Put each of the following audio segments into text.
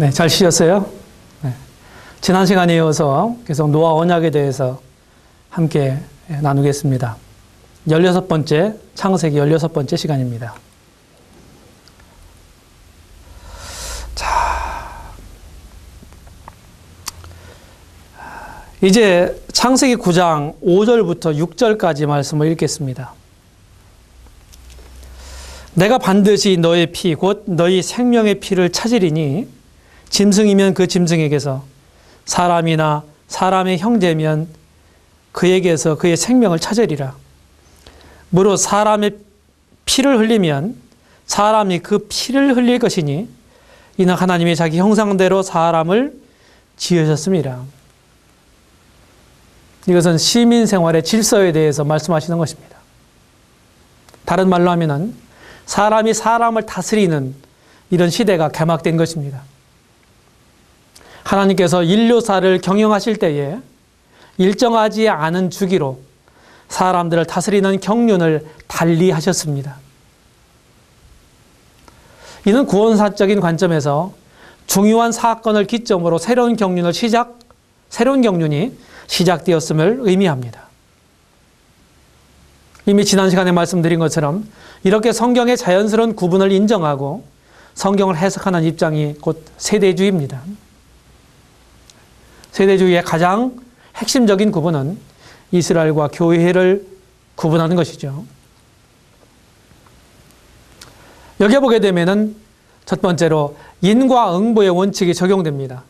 네, 잘 쉬셨어요? 네. 지난 시간에 이어서 계속 노아 언약에 대해서 함께 나누겠습니다. 16번째, 창세기 16번째 시간입니다. 자, 이제 창세기 9장 5절부터 6절까지 말씀을 읽겠습니다. 내가 반드시 너의 피, 곧 너희 생명의 피를 찾으리니 짐승이면 그 짐승에게서, 사람이나 사람의 형제면 그에게서 그의 생명을 찾으리라. 무릇 사람의 피를 흘리면 사람이 그 피를 흘릴 것이니 이는 하나님이 자기 형상대로 사람을 지으셨습니다. 이것은 시민 생활의 질서에 대해서 말씀하시는 것입니다. 다른 말로 하면은 사람이 사람을 다스리는 이런 시대가 개막된 것입니다. 하나님께서 인류사를 경영하실 때에 일정하지 않은 주기로 사람들을 다스리는 경륜을 달리하셨습니다. 이는 구원사적인 관점에서 중요한 사건을 기점으로 새로운 경륜이 시작되었음을 의미합니다. 이미 지난 시간에 말씀드린 것처럼 이렇게 성경의 자연스러운 구분을 인정하고 성경을 해석하는 입장이 곧 세대주의입니다. 세대주의의 가장 핵심적인 구분은 이스라엘과 교회를 구분하는 것이죠. 여기에 보게 되면은 첫 번째로 인과응보의 원칙이 적용됩니다.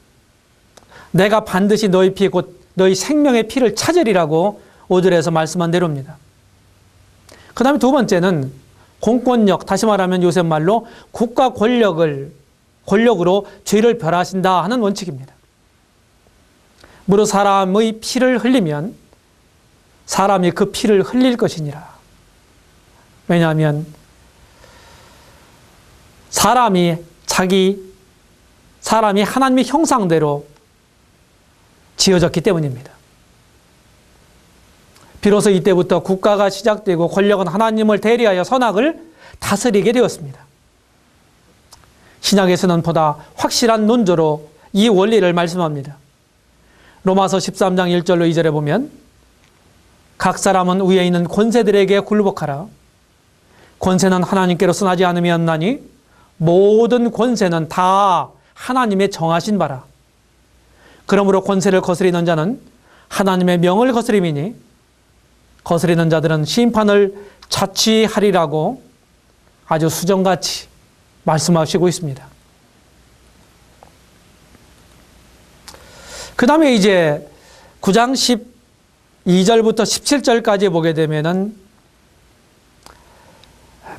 내가 반드시 너희 피, 곧 너희 생명의 피를 찾으리라고 5절에서 말씀한 대로입니다. 그 다음에 두 번째는 공권력, 다시 말하면 요새 말로 국가 권력으로 죄를 벌하신다 하는 원칙입니다. 무릇 사람의 피를 흘리면 사람이 그 피를 흘릴 것이니라. 왜냐하면 사람이 하나님의 형상대로 지어졌기 때문입니다. 비로소 이때부터 국가가 시작되고 권력은 하나님을 대리하여 선악을 다스리게 되었습니다. 신약에서는 보다 확실한 논조로 이 원리를 말씀합니다. 로마서 13장 1절로 2절에 보면 각 사람은 위에 있는 권세들에게 굴복하라. 권세는 하나님께로서 나지 않으면나니 모든 권세는 다 하나님의 정하신 바라. 그러므로 권세를 거스리는 자는 하나님의 명을 거스림이니 거스리는 자들은 심판을 자취하리라고 아주 수정같이 말씀하시고 있습니다. 그 다음에 이제 9장 12절부터 17절까지 보게 되면은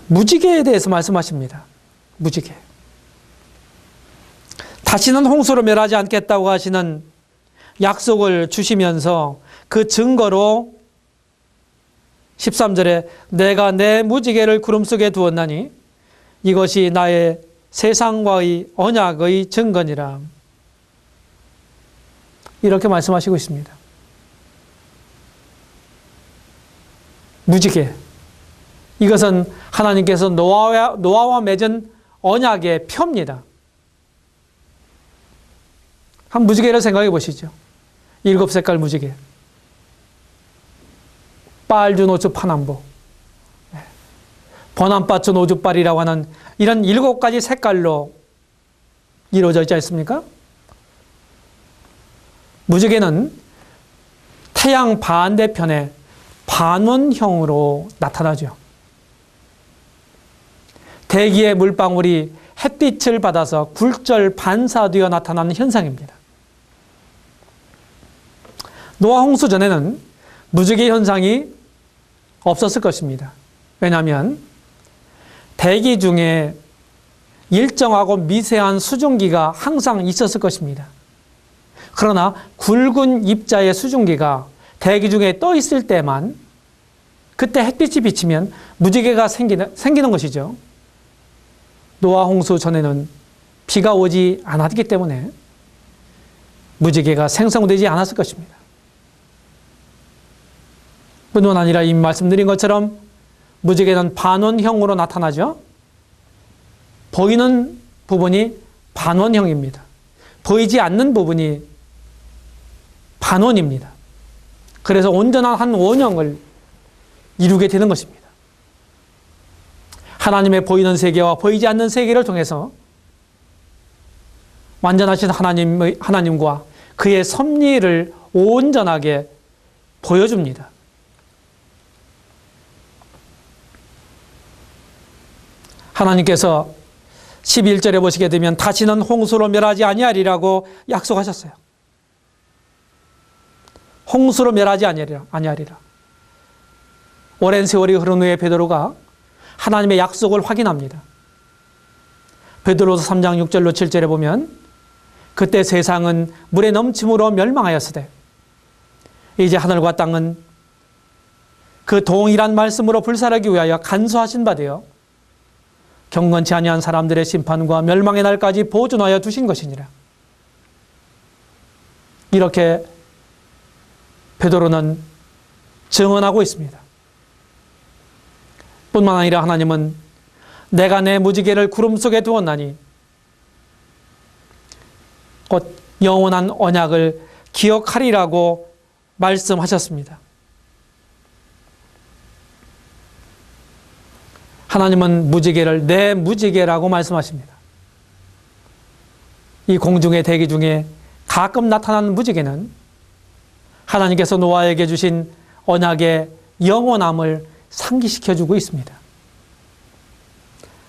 무지개에 대해서 말씀하십니다. 무지개. 다시는 홍수로 멸하지 않겠다고 하시는 약속을 주시면서 그 증거로 13절에 내가 내 무지개를 구름 속에 두었나니 이것이 나의 세상과의 언약의 증거니라. 이렇게 말씀하시고 있습니다. 무지개. 이것은 하나님께서 노아와 맺은 언약의 표입니다. 한 무지개를 생각해 보시죠. 7색깔 무지개. 빨주, 노주, 파남보. 번안빠초, 노주빨이라고 하는 이런 7가지 색깔로 이루어져 있지 않습니까? 무지개는 태양 반대편에 반원형으로 나타나죠. 대기의 물방울이 햇빛을 받아서 굴절 반사되어 나타나는 현상입니다. 노아 홍수 전에는 무지개 현상이 없었을 것입니다. 왜냐하면 대기 중에 일정하고 미세한 수증기가 항상 있었을 것입니다. 그러나 굵은 입자의 수증기가 대기 중에 떠 있을 때만 그때 햇빛이 비치면 무지개가 생기는 것이죠. 노아 홍수 전에는 비가 오지 않았기 때문에 무지개가 생성되지 않았을 것입니다. 뿐만 아니라 이미 말씀드린 것처럼 무지개는 반원형으로 나타나죠. 보이는 부분이 반원형입니다. 보이지 않는 부분이 반원입니다. 그래서 온전한 한 원형을 이루게 되는 것입니다. 하나님의 보이는 세계와 보이지 않는 세계를 통해서 완전하신 하나님과 그의 섭리를 온전하게 보여줍니다. 하나님께서 11절에 보시게 되면 다시는 홍수로 멸하지 아니하리라고 약속하셨어요. 홍수로 멸하지 아니하리라. 오랜 세월이 흐른 후에 베드로가 하나님의 약속을 확인합니다. 베드로서 3장 6절로 7절에 보면 그때 세상은 물의 넘침으로 멸망하였으되 이제 하늘과 땅은 그 동일한 말씀으로 불살하기 위하여 간수하신 바 되어 경건치 아니한 사람들의 심판과 멸망의 날까지 보존하여 두신 것이니라. 이렇게 베드로는 증언하고 있습니다. 뿐만 아니라 하나님은 내가 내 무지개를 구름 속에 두었나니 곧 영원한 언약을 기억하리라고 말씀하셨습니다. 하나님은 무지개를 내 무지개라고 말씀하십니다. 이 공중의 대기 중에 가끔 나타나는 무지개는 하나님께서 노아에게 주신 언약의 영원함을 상기시켜주고 있습니다.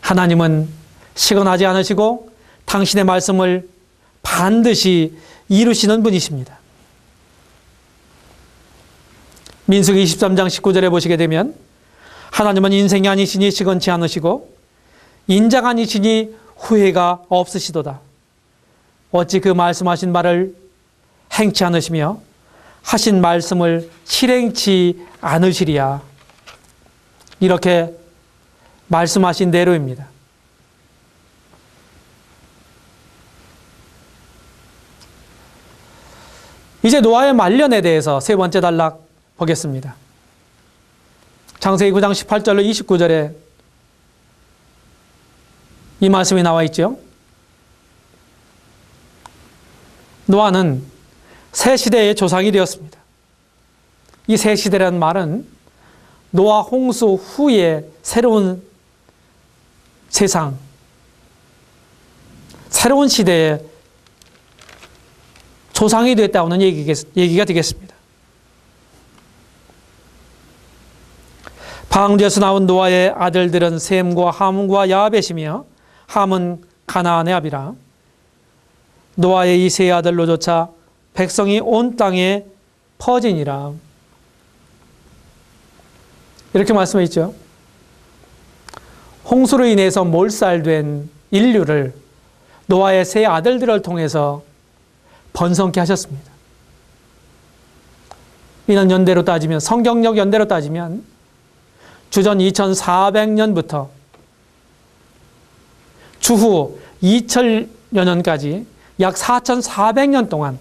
하나님은 시건하지 않으시고 당신의 말씀을 반드시 이루시는 분이십니다. 민수기 23장 19절에 보시게 되면 하나님은 인생이 아니시니 시건치 않으시고 인자가 아니시니 후회가 없으시도다. 어찌 그 말씀하신 말을 행치 않으시며 하신 말씀을 실행치 않으시리야. 이렇게 말씀하신 대로입니다. 이제 노아의 말년에 대해서 세 번째 단락 보겠습니다. 창세기 9장 18절로 29절에 이 말씀이 나와 있죠. 노아는 새 시대의 조상이 되었습니다. 이 새 시대라는 말은 노아 홍수 후에 새로운 세상, 새로운 시대의 조상이 되었다는 얘기가 되겠습니다. 방주에서 나온 노아의 아들들은 셈과 함과 야벳이며 함은 가나안의 아비라. 노아의 이 세 아들로조차 백성이 온 땅에 퍼지니라. 이렇게 말씀해 있죠. 홍수로 인해서 몰살된 인류를 노아의 세 아들들을 통해서 번성케 하셨습니다. 이런 연대로 따지면, 성경적 연대로 따지면 주전 2400년부터 주후 2000여 년까지 약 4400년 동안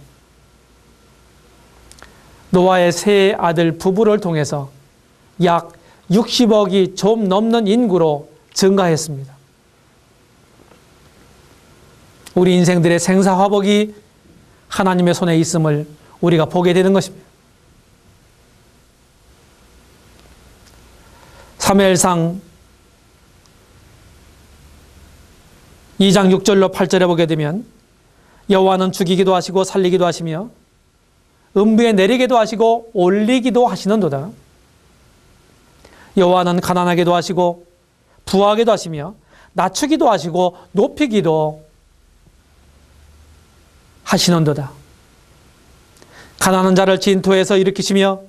노아의 세 아들 부부를 통해서 약 60억이 좀 넘는 인구로 증가했습니다. 우리 인생들의 생사화복이 하나님의 손에 있음을 우리가 보게 되는 것입니다. 사무엘상 2장 6절로 8절에 보게 되면 여호와는 죽이기도 하시고 살리기도 하시며 음부에 내리기도 하시고 올리기도 하시는도다. 여호와는 가난하게도 하시고 부하게도 하시며 낮추기도 하시고 높이기도 하시는도다. 가난한 자를 진토에서 일으키시며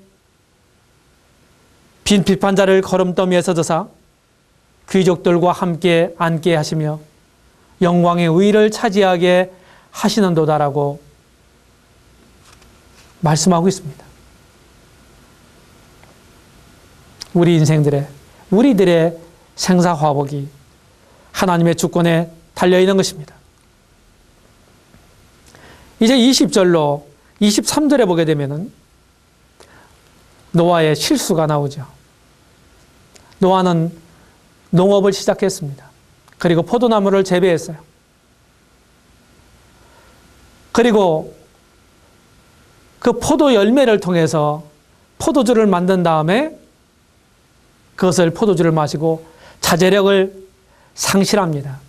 빈핍한 자를 거름더미에서 드사 귀족들과 함께 앉게 하시며 영광의 우위를 차지하게 하시는도다라고 말씀하고 있습니다. 우리 인생들의, 우리들의 생사화복이 하나님의 주권에 달려있는 것입니다. 이제 20절로 23절에 보게 되면은 노아의 실수가 나오죠. 노아는 농업을 시작했습니다. 그리고 포도나무를 재배했어요. 그리고 그 포도 열매를 통해서 포도주를 만든 다음에 그것을 포도주를 마시고 자제력을 상실합니다.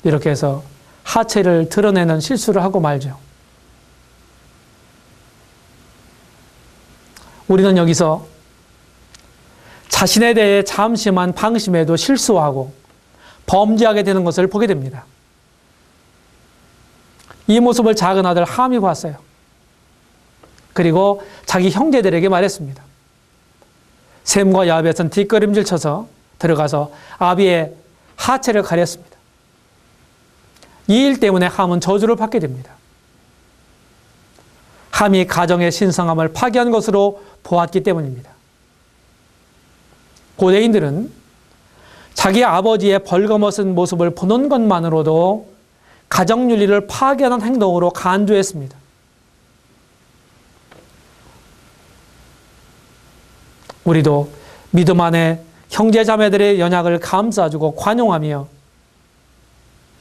이렇게 해서 하체를 드러내는 실수를 하고 말죠. 우리는 여기서 자신에 대해 잠시만 방심해도 실수하고 범죄하게 되는 것을 보게 됩니다. 이 모습을 작은 아들 함이 봤어요. 그리고 자기 형제들에게 말했습니다. 셈과 야벳은 뒷걸음질 쳐서 들어가서 아비의 하체를 가렸습니다. 이 일 때문에 함은 저주를 받게 됩니다. 함이 가정의 신성함을 파괴한 것으로 보았기 때문입니다. 고대인들은 자기 아버지의 벌거벗은 모습을 보는 것만으로도 가정윤리를 파괴하는 행동으로 간주했습니다. 우리도 믿음 안에 형제자매들의 연약을 감싸주고 관용하며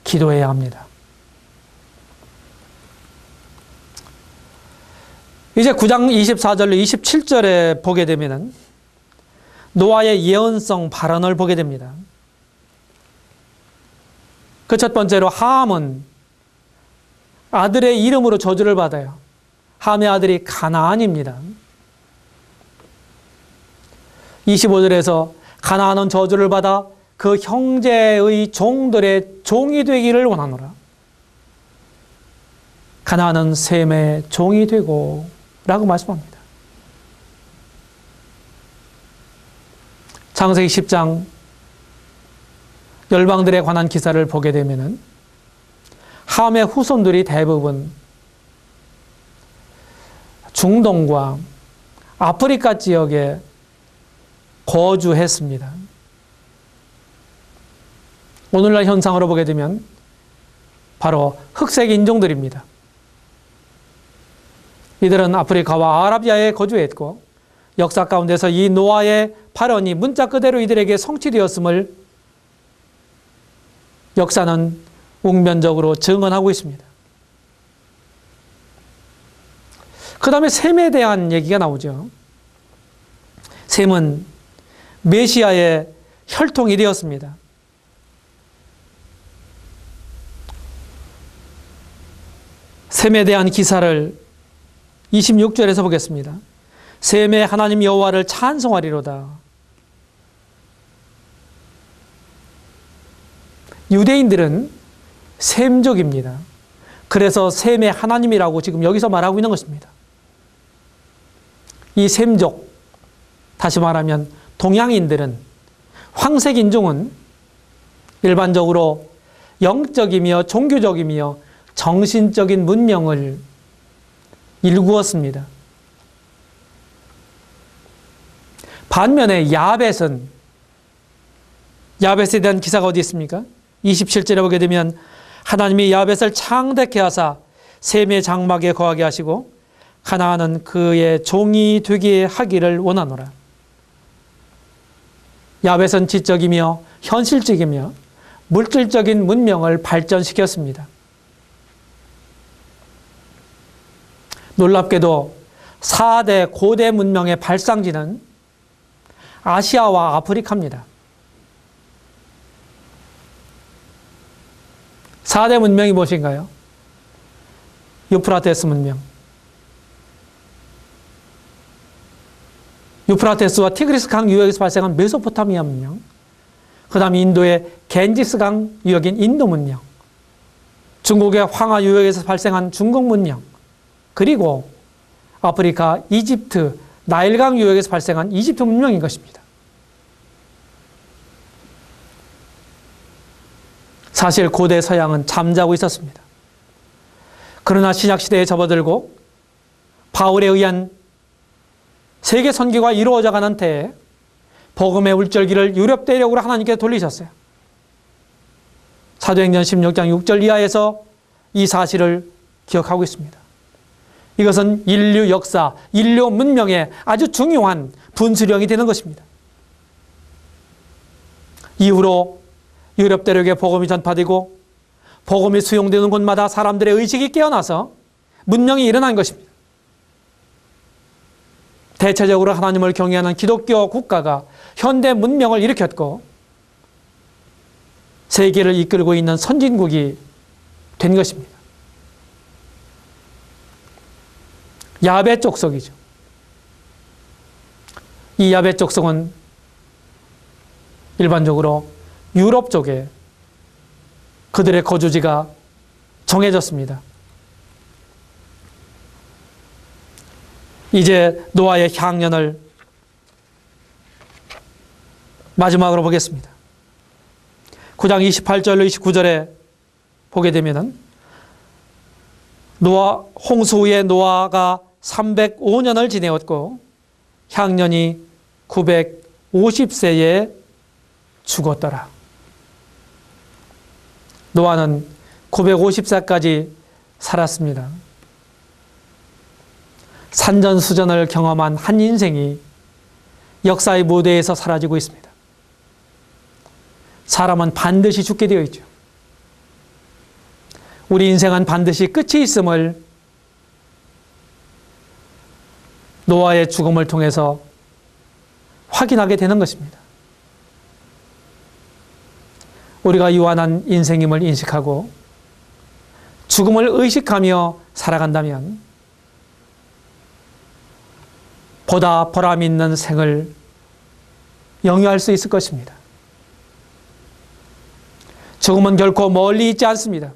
기도해야 합니다. 이제 9장 24절로 27절에 보게 되면은 노아의 예언성 발언을 보게 됩니다. 그 첫 번째로 함은 아들의 이름으로 저주를 받아요. 함의 아들이 가나안입니다. 25절에서 가나안은 저주를 받아 그 형제의 종들의 종이 되기를 원하노라. 가나안은 셈의 종이 되고 라고 말씀합니다. 창세기 10장 열방들에 관한 기사를 보게 되면은 함의 후손들이 대부분 중동과 아프리카 지역에 거주했습니다. 오늘날 현상으로 보게 되면 바로 흑색 인종들입니다. 이들은 아프리카와 아라비아에 거주했고 역사 가운데서 이 노아의 발언이 문자 그대로 이들에게 성취되었음을 역사는 웅변적으로 증언하고 있습니다. 그 다음에 셈에 대한 얘기가 나오죠. 셈은 메시아의 혈통이 되었습니다. 셈에 대한 기사를 26절에서 보겠습니다. 셈의 하나님 여호와를 찬송하리로다. 유대인들은 셈족입니다. 그래서 셈의 하나님이라고 지금 여기서 말하고 있는 것입니다. 이 셈족, 다시 말하면 동양인들은, 황색 인종은 일반적으로 영적이며 종교적이며 정신적인 문명을 일구었습니다. 반면에 야벳에 대한 기사가 어디 있습니까? 27절에 보게 되면 하나님이 야벳을 창대케 하사 셈의 장막에 거하게 하시고 가나안은 그의 종이 되게 하기를 원하노라. 야벳은 지적이며 현실적이며 물질적인 문명을 발전시켰습니다. 놀랍게도 4대 고대 문명의 발상지는 아시아와 아프리카입니다. 4대 문명이 무엇인가요? 유프라테스 문명, 유프라테스와 티그리스 강 유역에서 발생한 메소포타미아 문명, 그 다음 인도의 겐지스 강 유역인 인도 문명, 중국의 황하 유역에서 발생한 중국 문명, 그리고 아프리카 이집트 나일강 유역에서 발생한 이집트 문명인 것입니다. 사실 고대 서양은 잠자고 있었습니다. 그러나 신약시대에 접어들고 바울에 의한 세계 선교가 이루어져가는 때에 복음의 울절기를 유럽 대륙으로 하나님께 돌리셨어요. 사도행전 16장 6절 이하에서 이 사실을 기억하고 있습니다. 이것은 인류 역사, 인류 문명의 아주 중요한 분수령이 되는 것입니다. 이후로 유럽 대륙에 복음이 전파되고 복음이 수용되는 곳마다 사람들의 의식이 깨어나서 문명이 일어난 것입니다. 대체적으로 하나님을 경외하는 기독교 국가가 현대 문명을 일으켰고 세계를 이끌고 있는 선진국이 된 것입니다. 야베 족속이죠. 이 야베 족속은 일반적으로 유럽 쪽에 그들의 거주지가 정해졌습니다. 이제 노아의 향년을 마지막으로 보겠습니다. 9장 28절로 29절에 보게 되면은 노아 홍수 후에 노아가 305년을 지내었고 향년이 950세에 죽었더라. 노아는 950세까지 살았습니다. 산전수전을 경험한 한 인생이 역사의 무대에서 사라지고 있습니다. 사람은 반드시 죽게 되어 있죠. 우리 인생은 반드시 끝이 있음을 노아의 죽음을 통해서 확인하게 되는 것입니다. 우리가 유한한 인생임을 인식하고 죽음을 의식하며 살아간다면 보다 보람 있는 생을 영위할 수 있을 것입니다. 죽음은 결코 멀리 있지 않습니다.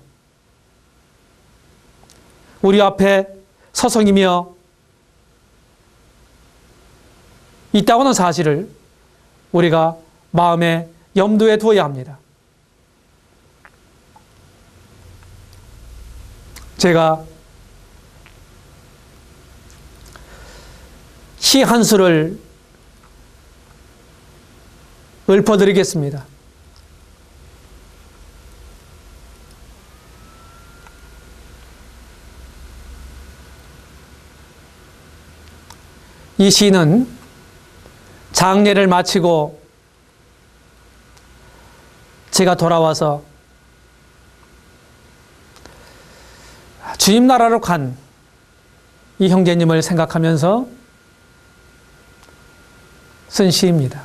우리 앞에 서성이며 있다고는 사실을 우리가 마음에 염두에 두어야 합니다. 제가 시 한 수를 읊어드리겠습니다. 이 시는 장례를 마치고 제가 돌아와서 주님 나라로 간 이 형제님을 생각하면서 쓴 시입니다.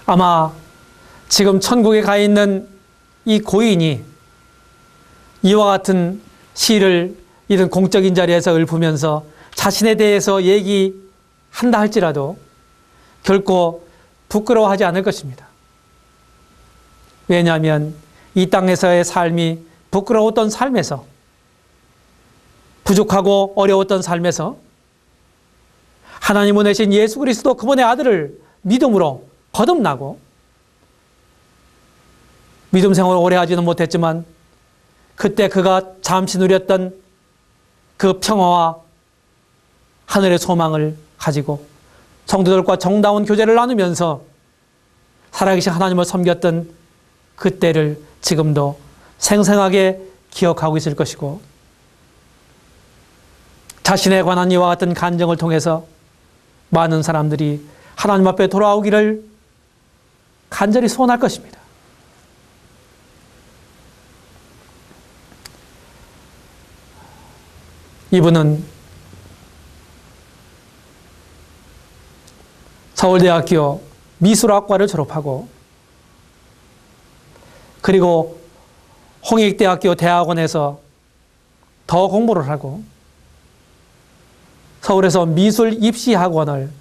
아마 지금 천국에 가 있는 이 고인이 이와 같은 시를 이런 공적인 자리에서 읊으면서 자신에 대해서 얘기한다 할지라도 결코 부끄러워하지 않을 것입니다. 왜냐하면 이 땅에서의 삶이 부끄러웠던 삶에서, 부족하고 어려웠던 삶에서 하나님 보내신 예수 그리스도 그분의 아들을 믿음으로 거듭나고 믿음 생활을 오래 하지는 못했지만 그때 그가 잠시 누렸던 그 평화와 하늘의 소망을 가지고 성도들과 정다운 교제를 나누면서 살아계신 하나님을 섬겼던 그때를 지금도 생생하게 기억하고 있을 것이고 자신에 관한 이와 같은 간증을 통해서 많은 사람들이 하나님 앞에 돌아오기를 간절히 소원할 것입니다. 이분은 서울대학교 미술학과를 졸업하고 그리고 홍익대학교 대학원에서 더 공부를 하고 서울에서 미술 입시학원을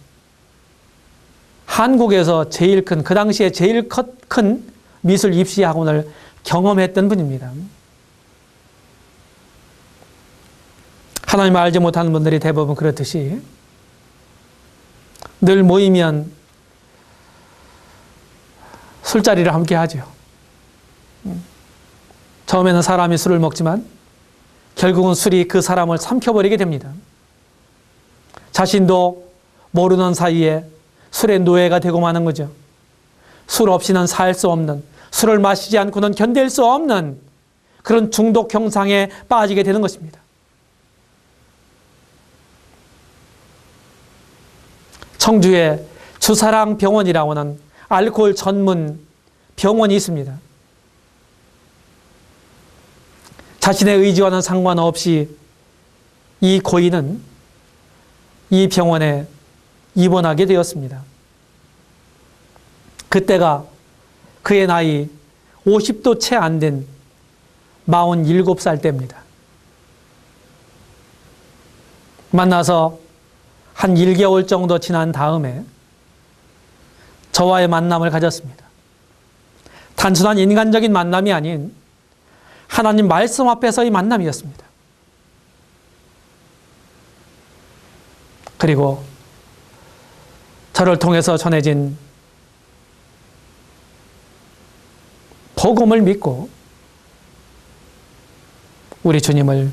한국에서 제일 큰, 그 당시에 제일 큰 미술 입시학원을 경험했던 분입니다. 하나님을 알지 못하는 분들이 대부분 그렇듯이 늘 모이면 술자리를 함께 하죠. 처음에는 사람이 술을 먹지만 결국은 술이 그 사람을 삼켜버리게 됩니다. 자신도 모르는 사이에 술의 노예가 되고 마는 거죠. 술 없이는 살 수 없는, 술을 마시지 않고는 견딜 수 없는 그런 중독 형상에 빠지게 되는 것입니다. 청주에 주사랑병원이라고 하는 알코올 전문 병원이 있습니다. 자신의 의지와는 상관없이 이 고인은 이 병원에 입원하게 되었습니다. 그때가 그의 나이 50도 채 안 된 47살 때입니다. 만나서 한 1개월 정도 지난 다음에 저와의 만남을 가졌습니다. 단순한 인간적인 만남이 아닌 하나님 말씀 앞에서의 만남이었습니다. 그리고 저를 통해서 전해진 복음을 믿고 우리 주님을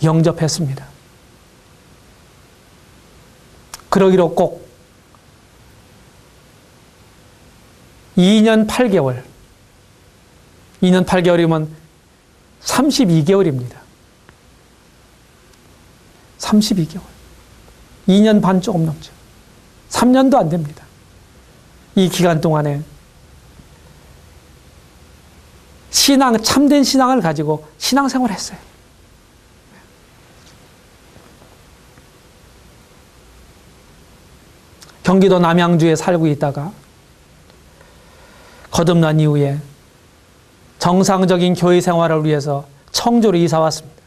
영접했습니다. 그러기로 꼭 2년 8개월, 2년 8개월이면 32개월입니다. 32개월. 2년 반 조금 넘죠. 3년도 안 됩니다. 이 기간 동안에 참된 신앙을 가지고 신앙생활을 했어요. 경기도 남양주에 살고 있다가 거듭난 이후에 정상적인 교회 생활을 위해서 청주로 이사 왔습니다.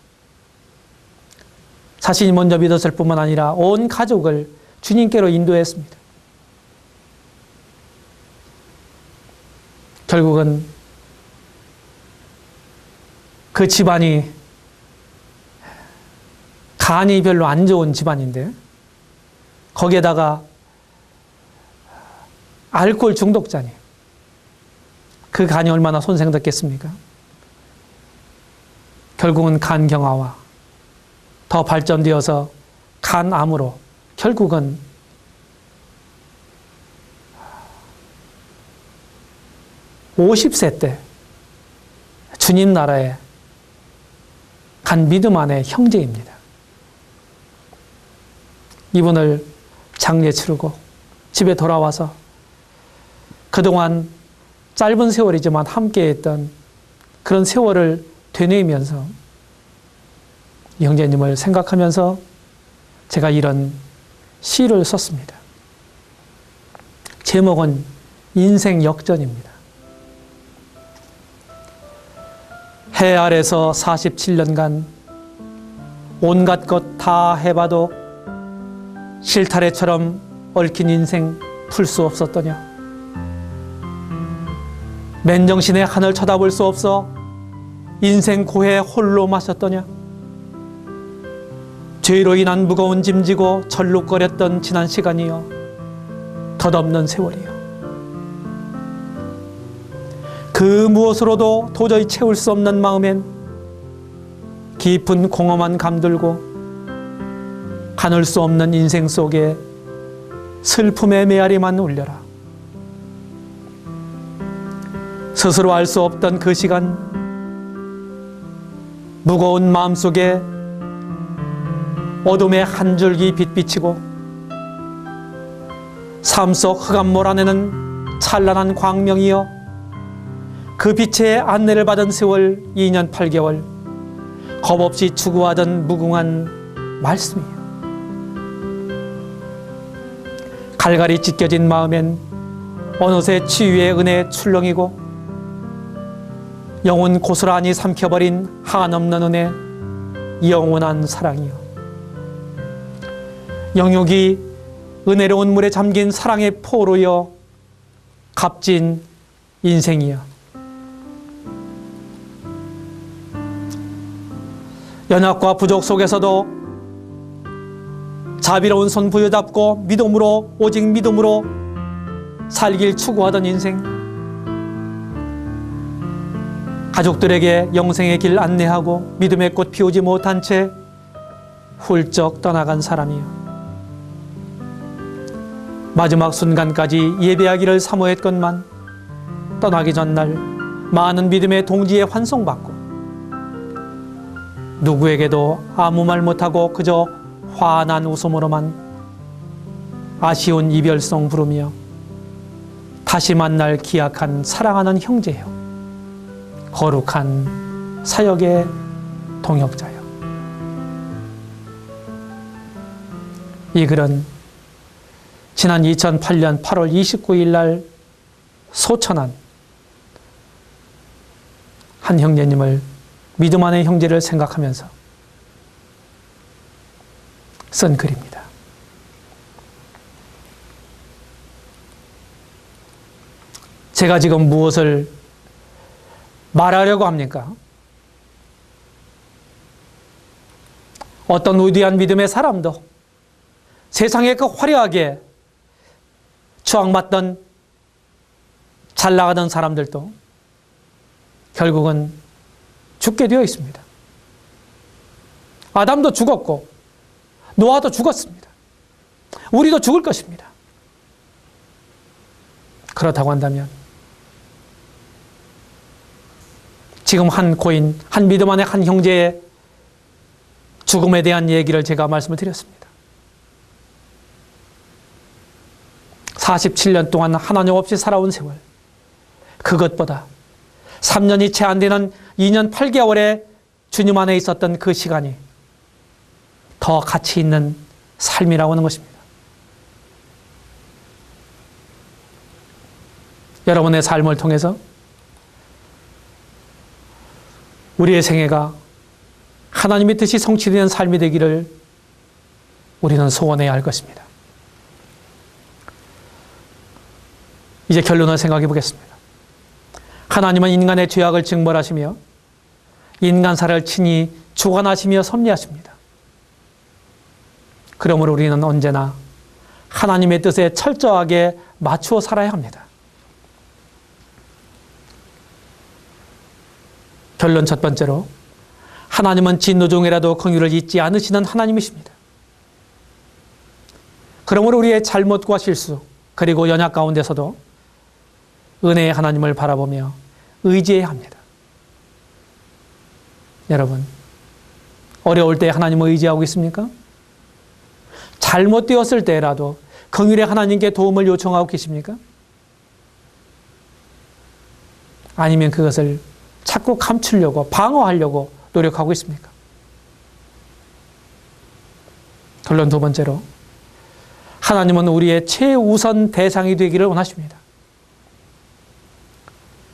자신이 먼저 믿었을 뿐만 아니라 온 가족을 주님께로 인도했습니다. 결국은 그 집안이 간이 별로 안 좋은 집안인데 거기에다가 알코올 중독자네요. 그 간이 얼마나 손상됐겠습니까? 결국은 간경화와 더 발전되어서 간암으로 결국은 (50세) 때 주님 나라에 간 믿음 안의 형제입니다. 이분을 장례 치르고 집에 돌아와서 그동안 짧은 세월이지만 함께했던 그런 세월을 되뇌이면서 형제님을 생각하면서 제가 이런 시를 썼습니다. 제목은 인생 역전입니다. 해 아래서 47년간 온갖 것 다 해봐도 실타래처럼 얽힌 인생 풀 수 없었더냐. 맨정신에 하늘 쳐다볼 수 없어 인생 고해 홀로 마셨더냐. 죄로 인한 무거운 짐 지고 절룩거렸던 지난 시간이여 덧없는 세월이여. 그 무엇으로도 도저히 채울 수 없는 마음엔 깊은 공허만 감돌고 가눌 수 없는 인생 속에 슬픔의 메아리만 울려라. 스스로 알 수 없던 그 시간, 무거운 마음속에 어둠의 한 줄기 빛 비치고 삶 속 흑암 몰아내는 찬란한 광명이여 그 빛의 안내를 받은 세월 2년 8개월 겁없이 추구하던 무궁한 말씀이요. 갈갈이 찢겨진 마음엔 어느새 치유의 은혜 출렁이고 영혼 고스란히 삼켜버린 한없는 은혜 영원한 사랑이요. 영육이 은혜로운 물에 잠긴 사랑의 포로여 값진 인생이여. 연약과 부족 속에서도 자비로운 손 부여잡고 믿음으로 오직 믿음으로 살길 추구하던 인생, 가족들에게 영생의 길 안내하고 믿음의 꽃 피우지 못한 채 훌쩍 떠나간 사람이요. 마지막 순간까지 예배하기를 사모했건만 떠나기 전날 많은 믿음의 동지에 환송받고 누구에게도 아무 말 못하고 그저 환한 웃음으로만 아쉬운 이별송 부르며 다시 만날 기약한 사랑하는 형제요. 거룩한 사역에 동역자요. 이 글은 지난 2008년 8월 29일 날 소천한 한 형제님을 믿음 안의 형제를 생각하면서 쓴 글입니다. 제가 지금 무엇을 말하려고 합니까? 어떤 위대한 믿음의 사람도 세상에 그 화려하게 추앙받던 잘 나가던 사람들도 결국은 죽게 되어 있습니다. 아담도 죽었고 노아도 죽었습니다. 우리도 죽을 것입니다. 그렇다고 한다면 지금 한 고인, 한 믿음 안의 한 형제의 죽음에 대한 얘기를 제가 말씀을 드렸습니다. 47년 동안 하나님 없이 살아온 세월, 그것보다 3년이 채 안 되는 2년 8개월에 주님 안에 있었던 그 시간이 더 가치 있는 삶이라고 하는 것입니다. 여러분의 삶을 통해서 우리의 생애가 하나님의 뜻이 성취되는 삶이 되기를 우리는 소원해야 할 것입니다. 이제 결론을 생각해 보겠습니다. 하나님은 인간의 죄악을 징벌하시며 인간사를 친히 주관하시며 섭리하십니다. 그러므로 우리는 언제나 하나님의 뜻에 철저하게 맞추어 살아야 합니다. 결론 첫 번째로, 하나님은 진노 중에라도 긍휼을 잊지 않으시는 하나님이십니다. 그러므로 우리의 잘못과 실수, 그리고 연약 가운데서도 은혜의 하나님을 바라보며 의지해야 합니다. 여러분, 어려울 때 하나님을 의지하고 있습니까? 잘못되었을 때라도 긍휼의 하나님께 도움을 요청하고 계십니까? 아니면 그것을 자꾸 감추려고, 방어하려고 노력하고 있습니까? 결론 두 번째로, 하나님은 우리의 최우선 대상이 되기를 원하십니다.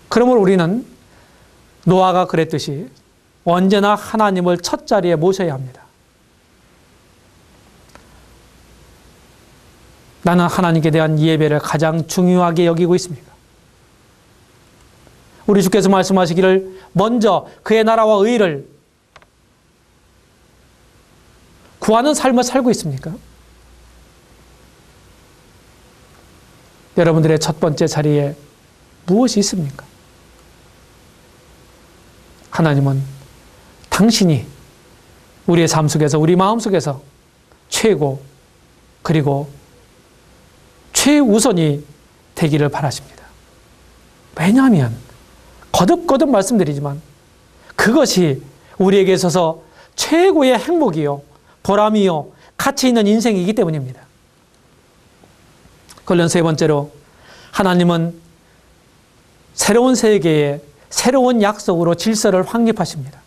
그러므로 우리는 노아가 그랬듯이 언제나 하나님을 첫 자리에 모셔야 합니다. 나는 하나님께 대한 예배를 가장 중요하게 여기고 있습니다. 우리 주께서 말씀하시기를 먼저 그의 나라와 의를 구하는 삶을 살고 있습니까? 여러분들의 첫 번째 자리에 무엇이 있습니까? 하나님은 당신이 우리의 삶 속에서, 우리 마음 속에서 최고, 그리고 최우선이 되기를 바라십니다. 왜냐하면 거듭거듭 말씀드리지만 그것이 우리에게 있어서 최고의 행복이요, 보람이요, 가치 있는 인생이기 때문입니다. 결론 세 번째로, 하나님은 새로운 세계에 새로운 약속으로 질서를 확립하십니다.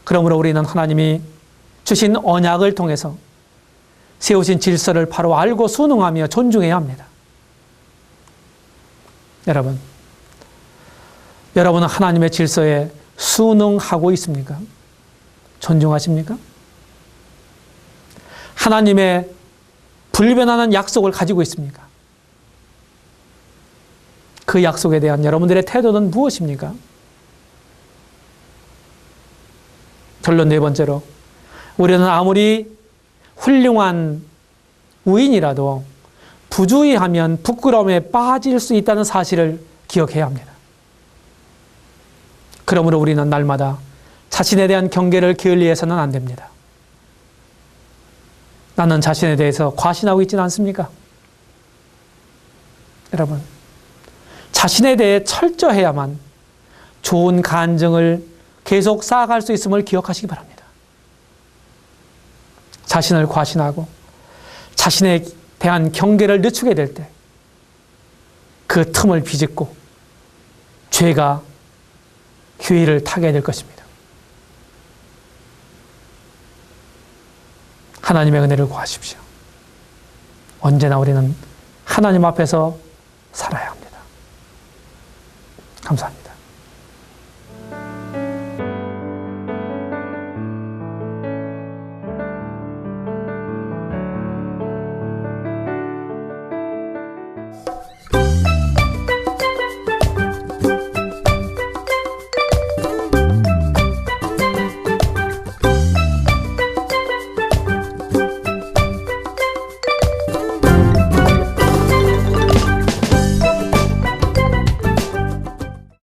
그러므로 우리는 하나님이 주신 언약을 통해서 세우신 질서를 바로 알고 순응하며 존중해야 합니다. 여러분은 하나님의 질서에 순응하고 있습니까? 존중하십니까? 하나님의 불변하는 약속을 가지고 있습니까? 그 약속에 대한 여러분들의 태도는 무엇입니까? 결론 네 번째로, 우리는 아무리 훌륭한 우인이라도 부주의하면 부끄러움에 빠질 수 있다는 사실을 기억해야 합니다. 그러므로 우리는 날마다 자신에 대한 경계를 게을리해서는 안 됩니다. 나는 자신에 대해서 과신하고 있지는 않습니까? 여러분, 자신에 대해 철저해야만 좋은 간증을 계속 쌓아갈 수 있음을 기억하시기 바랍니다. 자신을 과신하고 자신에 대한 경계를 늦추게 될 때 그 틈을 비집고 죄가 기회를 타게 될 것입니다. 하나님의 은혜를 구하십시오. 언제나 우리는 하나님 앞에서 살아야